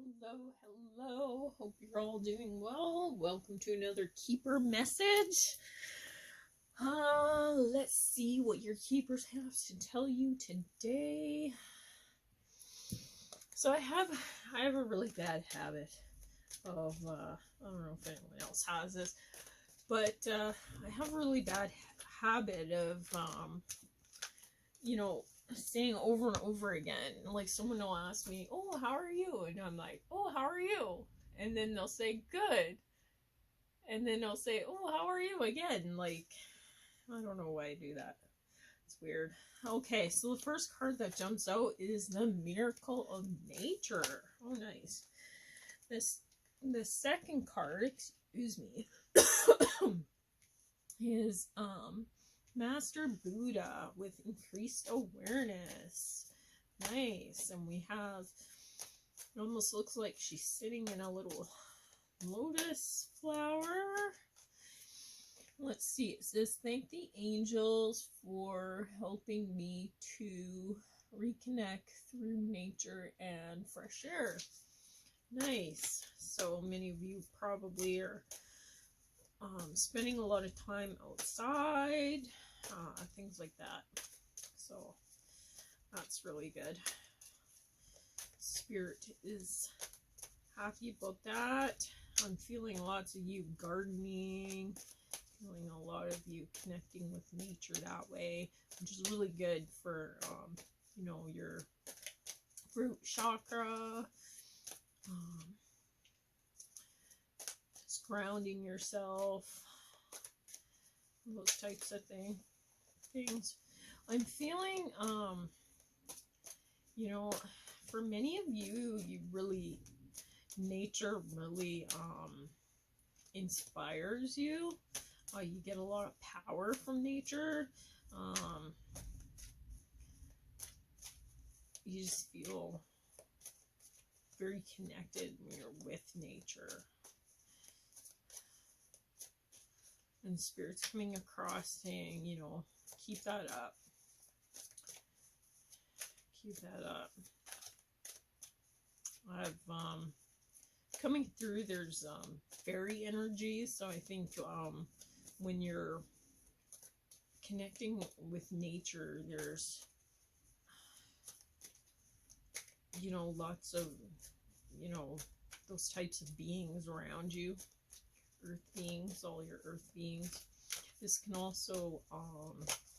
Hello, hello. Hope you're all doing well. Welcome to another keeper message. Let's see what your keepers have to tell you today. So I have a really bad habit of I don't know if anyone else has this, but I have a really bad habit of saying over and over again. Like, someone will ask me, "Oh, how are you?" And I'm like, "Oh, how are you?" And then they'll say, "Good." And then they'll say, "Oh, how are you?" again. Like, I don't know why I do that. It's weird. Okay, so the first card that jumps out is the Miracle of Nature. Oh, nice. The second card, excuse me, is Master Buddha with increased awareness. Nice. And we have, it almost looks like she's sitting in a little lotus flower. Let's see. It says, "Thank the angels for helping me to reconnect through nature and fresh air." Nice. So many of you probably are spending a lot of time outside, things like that. So that's really good. Spirit is happy about that. I'm feeling lots of you gardening, feeling a lot of you connecting with nature that way, which is really good for your root chakra. Just grounding yourself, those types of things. I'm feeling for many of you, nature really inspires you. You get a lot of power from nature. You just feel very connected when you're with nature. And Spirit's coming across saying, keep that up. Keep that up. I've coming through, there's fairy energy. So I think when you're connecting with nature, there's lots of those types of beings around you. Earth beings, all your earth beings. This can also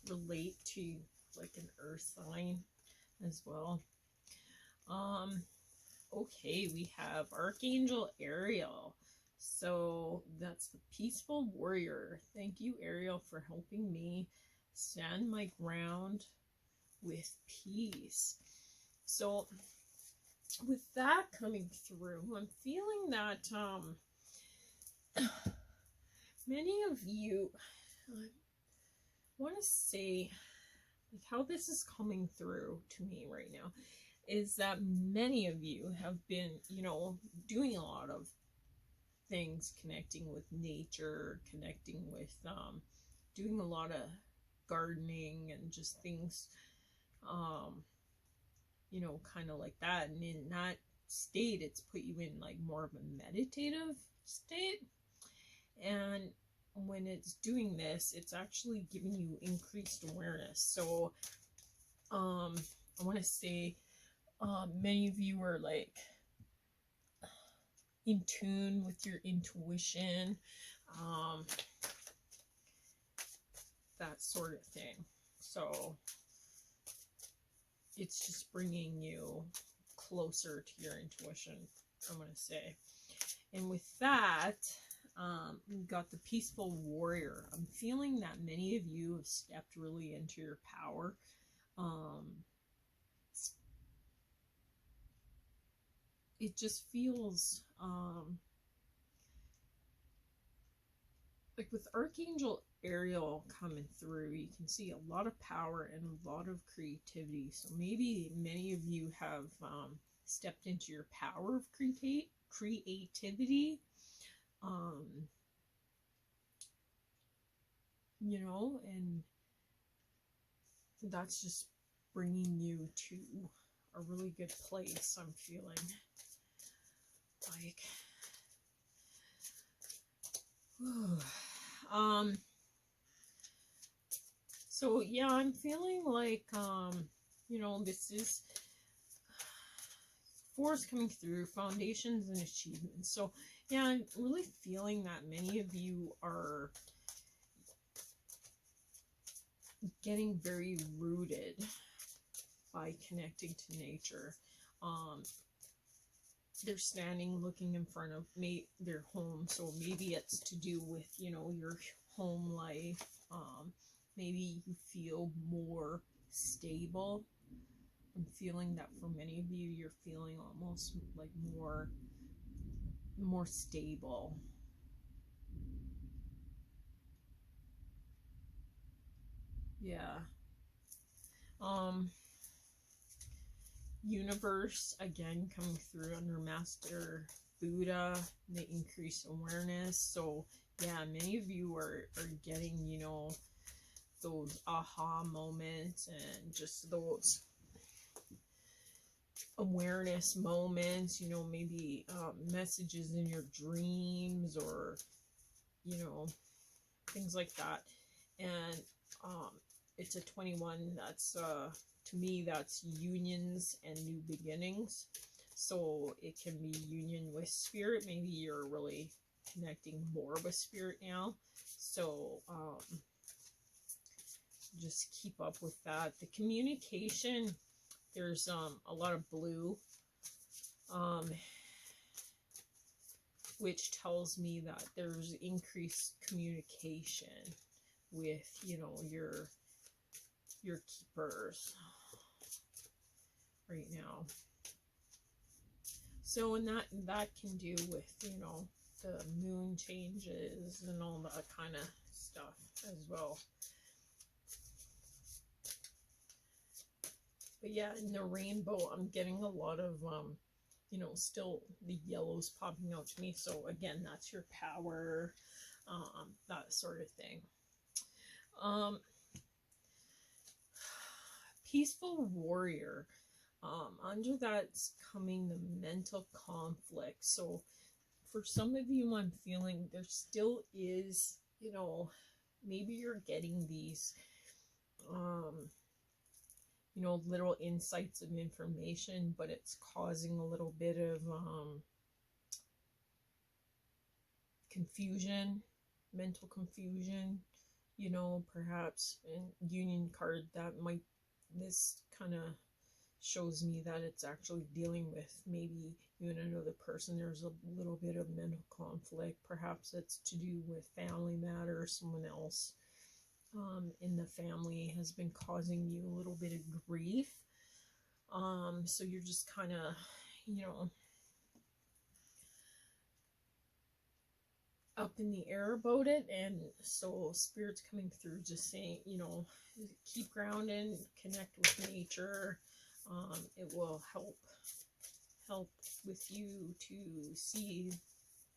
relate to like an earth sign as well. Okay, we have Archangel Ariel. So that's the peaceful warrior. Thank you, Ariel, for helping me stand my ground with peace. So with that coming through, I'm feeling that many of you, I want to say, like, how this is coming through to me right now is that many of you have been, doing a lot of things, connecting with nature, connecting with, doing a lot of gardening and just things, kind of like that. And in that state, it's put you in like more of a meditative state. And when it's doing this, it's actually giving you increased awareness. So I want to say many of you are like in tune with your intuition, that sort of thing. So it's just bringing you closer to your intuition, I'm going to say. And with that, we've got the peaceful warrior. I'm feeling that many of you have stepped really into your power. It just feels like with Archangel Ariel coming through, you can see a lot of power and a lot of creativity. So maybe many of you have stepped into your power of creativity. And that's just bringing you to a really good place, I'm feeling. like, whew. So yeah, I'm feeling like, you know, this is force coming through, foundations and achievements. So yeah, I'm really feeling that many of you are getting very rooted by connecting to nature. They're standing looking in front of their home, so maybe it's to do with, you know, your home life. Maybe you feel more stable. I'm feeling that for many of you, you're feeling almost like more stable. Yeah. Universe again coming through under Master Buddha, the increased awareness. So yeah, many of you are getting, you know, those aha moments and just those awareness moments, you know, maybe messages in your dreams, or, you know, things like that. And it's a 21. That's to me, that's unions and new beginnings. So it can be union with spirit. Maybe you're really connecting more with spirit now. So just keep up with that. The communication, there's a lot of blue, which tells me that there's increased communication with, you know, your keepers right now. So, and that can do with, you know, the moon changes and all that kind of stuff as well. But yeah, in the rainbow, I'm getting a lot of, you know, still the yellows popping out to me. So again, that's your power, that sort of thing. Peaceful warrior. Under that's coming the mental conflict. So for some of you, I'm feeling there still is, you know, maybe you're getting these, you know, little insights of information, but it's causing a little bit of confusion, mental confusion, you know, perhaps in union card that might, this kind of shows me that it's actually dealing with maybe you and another person. There's a little bit of mental conflict. Perhaps it's to do with family matters. Someone else in the family has been causing you a little bit of grief. So you're just kind of, you know, up in the air about it. And so spirit's coming through just saying, you know, keep grounded, connect with nature. It will help with you to see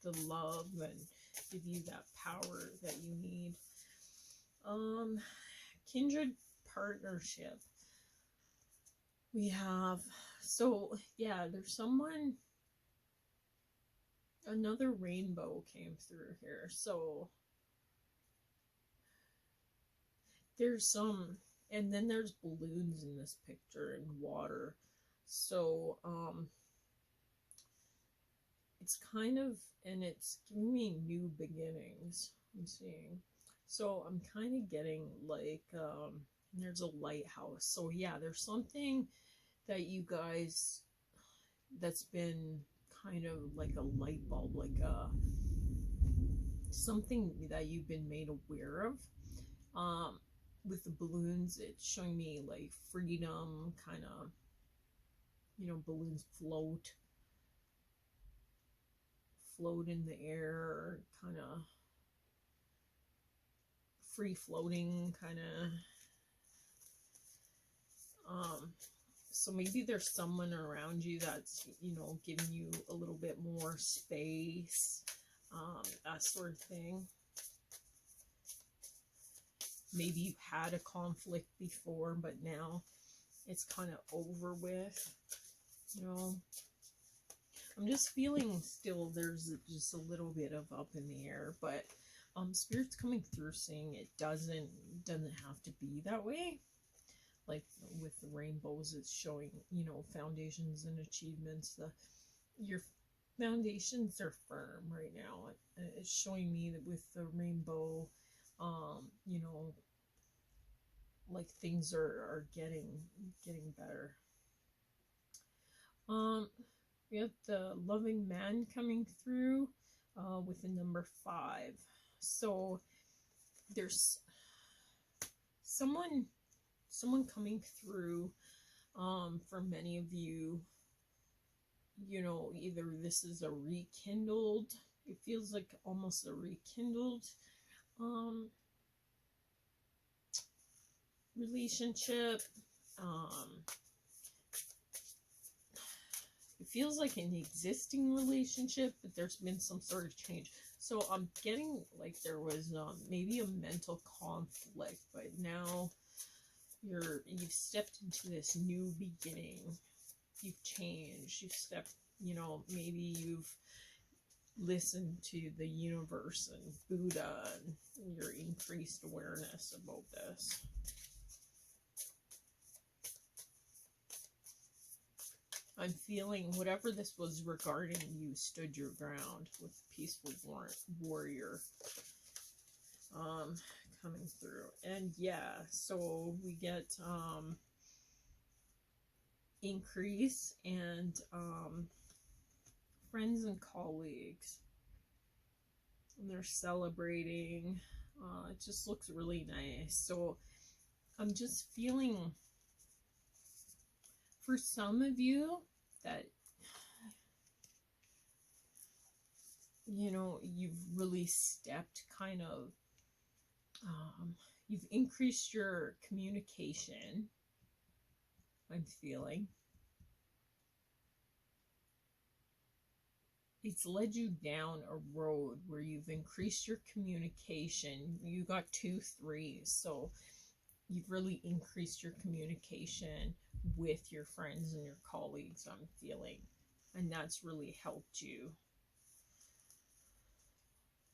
the love and give you that power that you need. Kindred partnership. We have, so yeah, there's someone, another rainbow came through here. So there's some, and then there's balloons in this picture and water. So it's kind of, and it's giving me new beginnings, I'm seeing. So I'm kind of getting like, there's a lighthouse. So yeah, there's something that you guys, that's been kind of like a light bulb, like something that you've been made aware of. With the balloons, it's showing me like freedom, kind of, you know, balloons float in the air, kind of free floating, kind of. So maybe there's someone around you that's, you know, giving you a little bit more space, that sort of thing. Maybe you had a conflict before, but now it's kind of over with, you know. I'm just feeling still there's just a little bit of up in the air, but Spirit's coming through saying it doesn't have to be that way. Like with the rainbows, it's showing, you know, foundations and achievements. Your foundations are firm right now. It's showing me that with the rainbow, you know, like things are getting better. We have the loving man coming through with the number 5. So there's someone coming through for many of you. You know, either this is a rekindled, it feels like almost a rekindled relationship. It feels like an existing relationship, but there's been some sort of change. So I'm getting like there was maybe a mental conflict, but now you've stepped into this new beginning. You've changed. You've stepped, you know, maybe you've listened to the universe and Buddha and your increased awareness about this. I'm feeling whatever this was regarding, you stood your ground with peaceful warrior coming through. And yeah, so we get increase and friends and colleagues, and they're celebrating. It just looks really nice. So I'm just feeling for some of you that, you know, you've really stepped kind of, you've increased your communication, I'm feeling. It's led you down a road where you've increased your communication. You got 2 3s, so you've really increased your communication with your friends and your colleagues, I'm feeling. And that's really helped you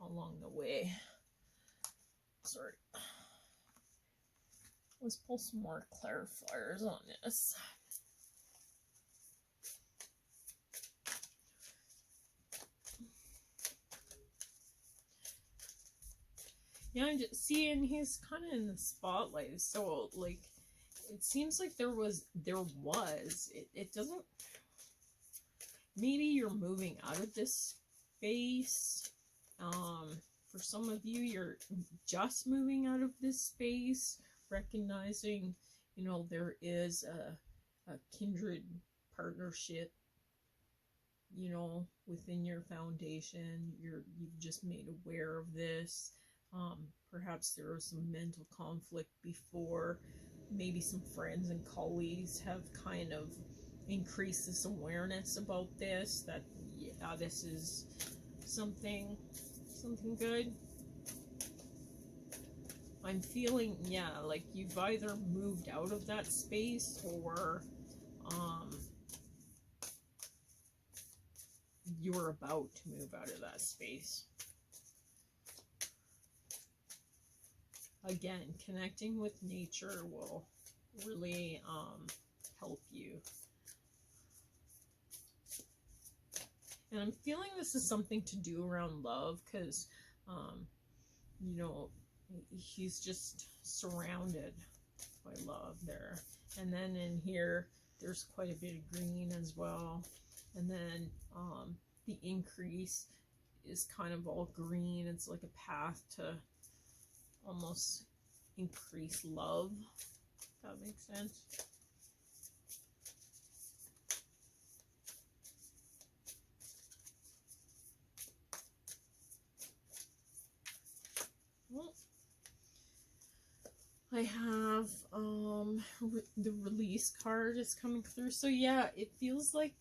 along the way. Sorry. Let's pull some more clarifiers on this. Yeah, I'm just seeing he's kind of in the spotlight. So, like, it seems like there was. It doesn't. Maybe you're moving out of this space. For some of you, you're just moving out of this space, recognizing, you know, there is a kindred partnership, you know, within your foundation. You've just made aware of this. Perhaps there was some mental conflict before. Maybe some friends and colleagues have kind of increased this awareness about this, that yeah, this is something good. I'm feeling, yeah, like you've either moved out of that space or you're about to move out of that space. Again, connecting with nature will really help you. And I'm feeling this is something to do around love, because, you know, he's just surrounded by love there. And then in here, there's quite a bit of green as well. And then the increase is kind of all green. It's like a path to almost increase love, if that makes sense. Well, I have the release card is coming through. So yeah, it feels like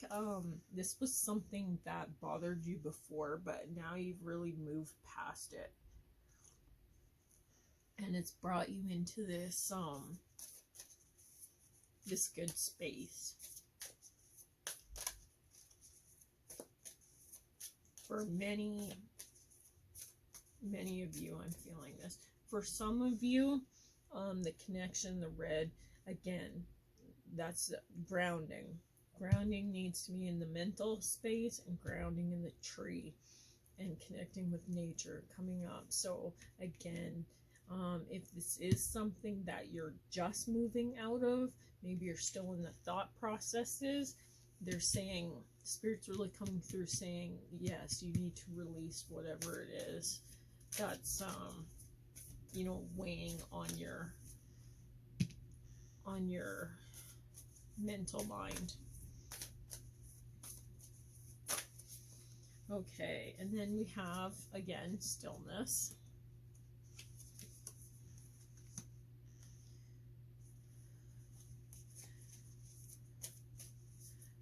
this was something that bothered you before, but now you've really moved past it. And it's brought you into this this good space. for many of you, I'm feeling this. For some of you, the connection, the red, again, that's grounding. Grounding needs to be in the mental space and grounding in the tree and connecting with nature coming up. So again, if this is something that you're just moving out of, maybe you're still in the thought processes, they're saying, Spirit's really coming through saying, yes, you need to release whatever it is that's, you know, weighing on your mental mind. Okay, and then we have, again, stillness.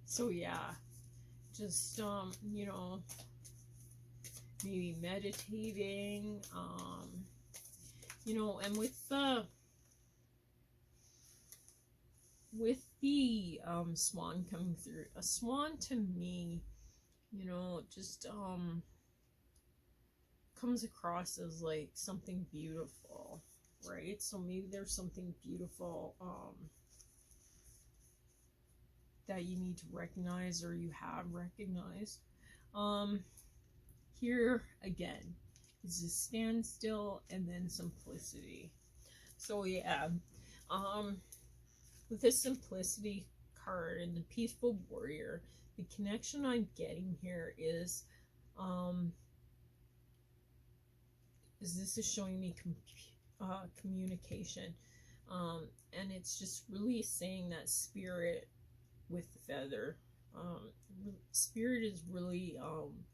So yeah, just, you know, maybe meditating, you know, and with the swan coming through, a swan to me, you know, just comes across as like something beautiful, right? So maybe there's something beautiful that you need to recognize, or you have recognized. Here again is a standstill and then simplicity. So yeah, with this simplicity card and the peaceful warrior, the connection I'm getting here is this is showing me communication, and it's just really saying that spirit with the feather, spirit is really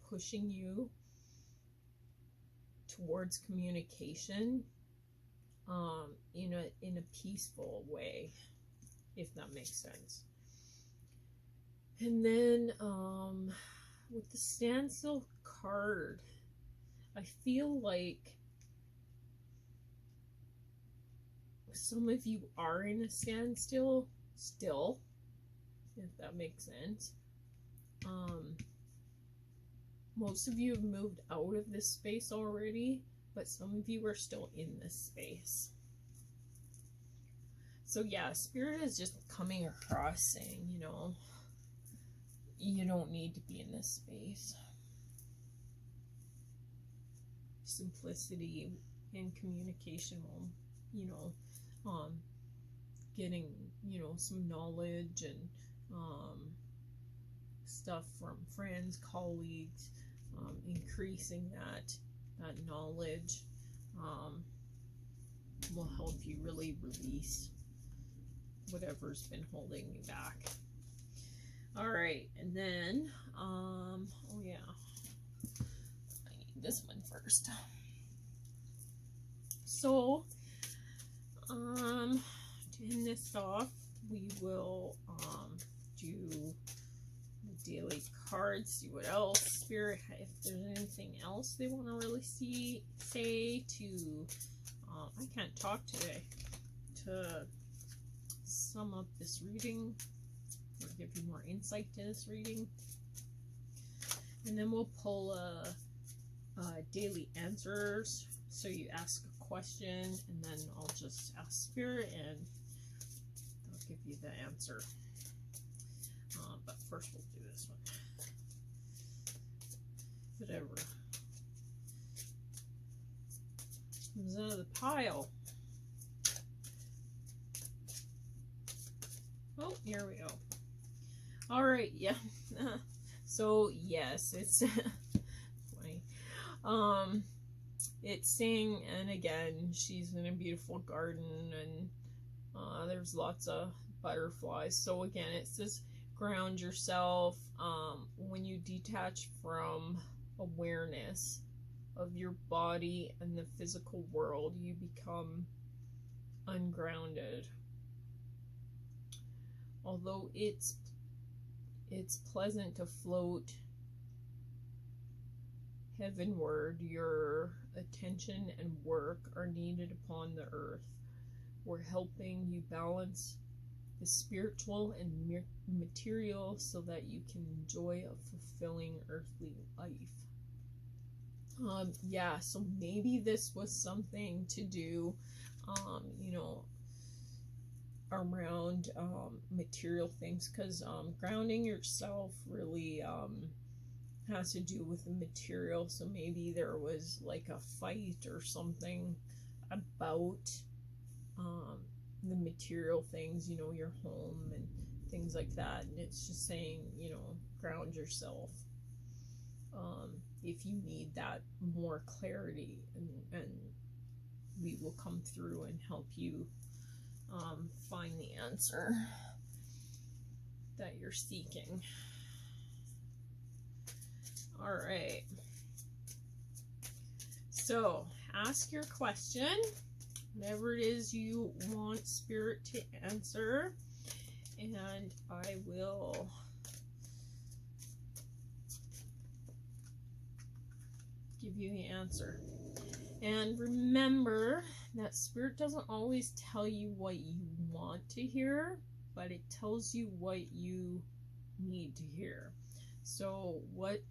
pushing you towards communication in a peaceful way, if that makes sense. And then with the standstill card, I feel like some of you are in a standstill still, if that makes sense. Most of you have moved out of this space already, but some of you are still in this space. So yeah, spirit is just coming across saying, you know, you don't need to be in this space. Simplicity and communication will, you know, getting, you know, some knowledge and stuff from friends, colleagues, increasing that knowledge will help you really release whatever's been holding you back. All right, and then oh yeah, I need this one first. So to end this off, we will do the daily cards, see what else spirit, if there's anything else they want to really say to I can't talk today, to sum up this reading or give you more insight to this reading. And then we'll pull daily answers. So you ask a question and then I'll just ask spirit and they'll give you the answer. But first we'll do this one. Whatever comes out of the pile. Oh, here we go. All right, yeah. So yes, it's funny. It's saying, and again, she's in a beautiful garden, and there's lots of butterflies. So again, it says ground yourself. When you detach from awareness of your body and the physical world, you become ungrounded. Although it's pleasant to float heavenward, your attention and work are needed upon the earth. We're helping you balance the spiritual and material so that you can enjoy a fulfilling earthly life. Yeah, so maybe this was something to do, you know, around material things, because grounding yourself really has to do with the material. So maybe there was like a fight or something about the material things, you know, your home and things like that. And it's just saying, you know, ground yourself if you need that more clarity, and we will come through and help you find the answer that you're seeking. All right. So ask your question, whatever it is you want Spirit to answer, and I will give you the answer. And remember that Spirit doesn't always tell you what you want to hear, but it tells you what you need to hear. So what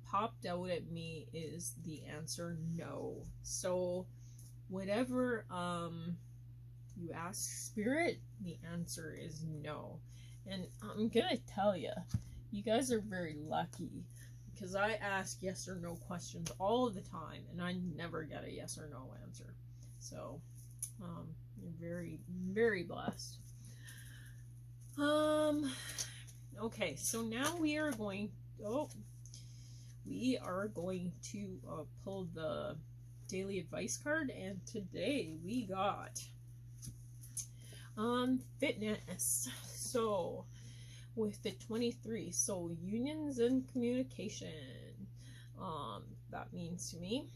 popped out at me is the answer no. So whatever you ask Spirit, the answer is no. And I'm gonna tell you, you guys are very lucky, because I ask yes or no questions all the time, and I never get a yes or no answer. So, you're very, very blessed. Okay, so now we are going to pull the daily advice card, and today we got fitness. So with the 23, so unions and communication, that means to me.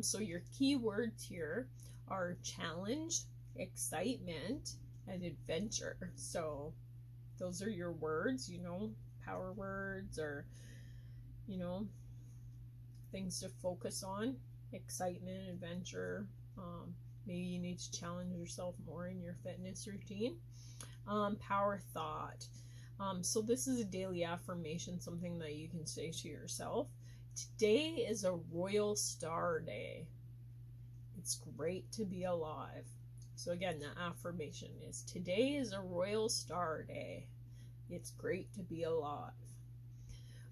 So your key words here are challenge, excitement, and adventure. So those are your words, you know, power words, or, you know, things to focus on. Excitement, adventure. Maybe you need to challenge yourself more in your fitness routine. Power thought. So this is a daily affirmation, something that you can say to yourself. Today is a royal star day. It's great to be alive. So again, the affirmation is today is a royal star day. It's great to be alive.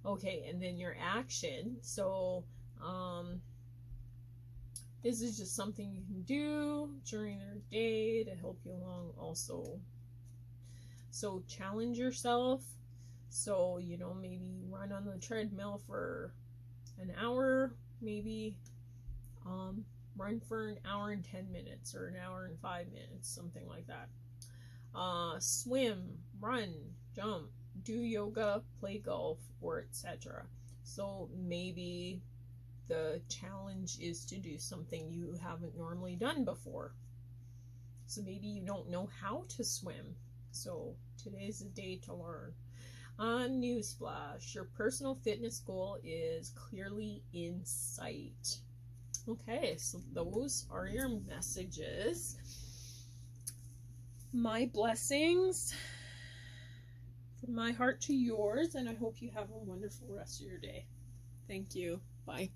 Okay, and then your action. So this is just something you can do during your day to help you along also. So challenge yourself. So, you know, maybe run on the treadmill for an hour, maybe run for an hour and 10 minutes or an hour and 5 minutes, something like that. Swim, run, jump, do yoga, play golf, or etc. So maybe the challenge is to do something you haven't normally done before. So maybe you don't know how to swim. So today's the day to learn. Newsflash, your personal fitness goal is clearly in sight. Okay, so those are your messages. My blessings from my heart to yours, and I hope you have a wonderful rest of your day. Thank you. Bye.